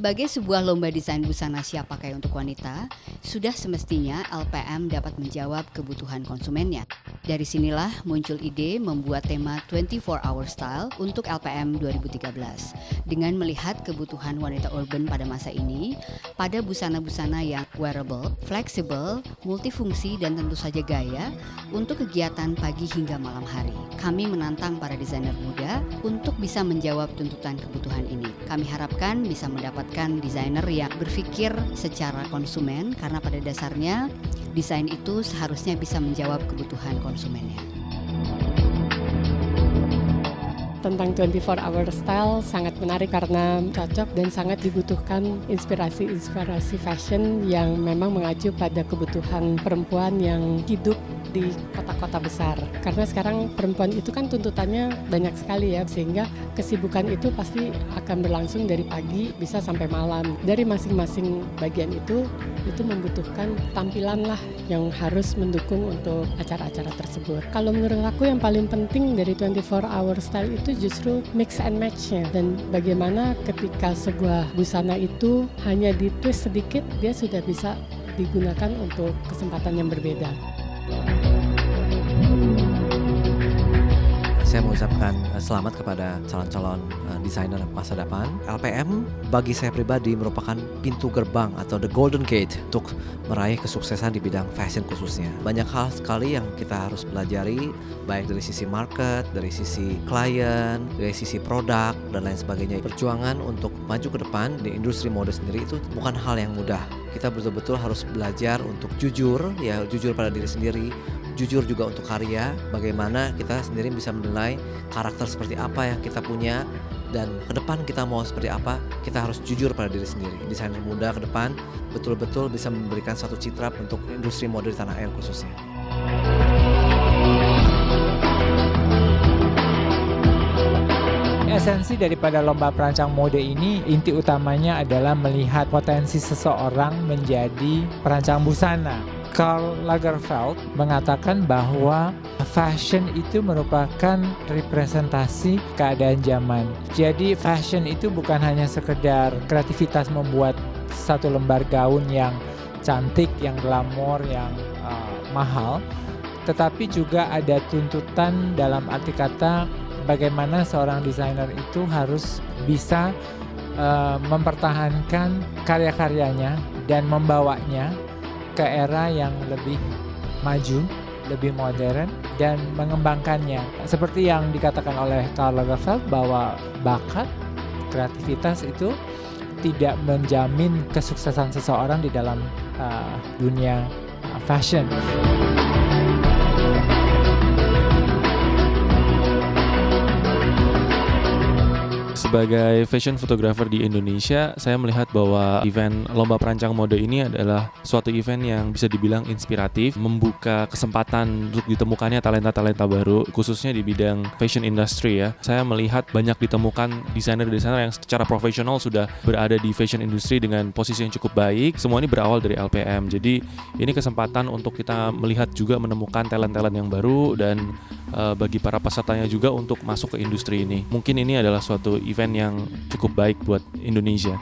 Sebagai sebuah lomba desain busana siap pakai untuk wanita, sudah semestinya LPM dapat menjawab kebutuhan konsumennya. Dari sinilah muncul ide membuat tema 24 Hour Style untuk LPM 2013. Dengan melihat kebutuhan wanita urban pada masa ini, pada busana-busana yang wearable, fleksibel, multifungsi, dan tentu saja gaya untuk kegiatan pagi hingga malam hari. Kami menantang para desainer muda untuk bisa menjawab tuntutan kebutuhan ini. Kami harapkan bisa mendapatkan desainer yang berpikir secara konsumen, karena pada dasarnya desain itu seharusnya bisa menjawab kebutuhan konsumennya. Tentang 24 Hour Style sangat menarik karena cocok dan sangat dibutuhkan inspirasi fashion yang memang mengacu pada kebutuhan perempuan yang hidup di kota-kota besar. Karena sekarang perempuan itu kan tuntutannya banyak sekali ya, sehingga kesibukan itu pasti akan berlangsung dari pagi bisa sampai malam. Dari masing-masing bagian itu membutuhkan tampilan lah yang harus mendukung untuk acara-acara tersebut. Kalau menurut aku yang paling penting dari 24 Hour Style itu justru mix and match-nya, dan bagaimana ketika sebuah busana itu hanya ditwist sedikit, dia sudah bisa digunakan untuk kesempatan yang berbeda. Saya mengucapkan selamat kepada calon-calon desainer masa depan. LPM bagi saya pribadi merupakan pintu gerbang atau the golden gate untuk meraih kesuksesan di bidang fashion khususnya. Banyak hal sekali yang kita harus pelajari, baik dari sisi market, dari sisi klien, dari sisi produk, dan lain sebagainya. Perjuangan untuk maju ke depan di industri mode sendiri itu bukan hal yang mudah. Kita betul-betul harus belajar untuk jujur pada diri sendiri, jujur juga untuk karya, bagaimana kita sendiri bisa menilai karakter seperti apa yang kita punya, dan ke depan kita mau seperti apa, kita harus jujur pada diri sendiri. Desainer muda ke depan betul-betul bisa memberikan satu citra untuk industri mode di tanah air khususnya. Esensi daripada lomba perancang mode ini, inti utamanya adalah melihat potensi seseorang menjadi perancang busana. Karl Lagerfeld mengatakan bahwa fashion itu merupakan representasi keadaan zaman. Jadi fashion itu bukan hanya sekedar kreativitas membuat satu lembar gaun yang cantik, yang glamor, yang mahal, tetapi juga ada tuntutan dalam arti kata bagaimana seorang desainer itu harus bisa mempertahankan karya-karyanya dan membawanya ke era yang lebih maju, lebih modern, dan mengembangkannya. Seperti yang dikatakan oleh Karl Lagerfeld bahwa bakat, kreativitas itu tidak menjamin kesuksesan seseorang di dalam dunia fashion. Sebagai fashion photographer di Indonesia, saya melihat bahwa event Lomba Perancang Mode ini adalah suatu event yang bisa dibilang inspiratif, membuka kesempatan untuk ditemukannya talenta-talenta baru, khususnya di bidang fashion industry ya. Saya melihat banyak ditemukan desainer-desainer yang secara profesional sudah berada di fashion industry dengan posisi yang cukup baik. Semua ini berawal dari LPM. Jadi ini kesempatan untuk kita melihat juga menemukan talent-talent yang baru, dan bagi para pesertanya juga untuk masuk ke industri ini. Mungkin ini adalah suatu event yang cukup baik buat Indonesia.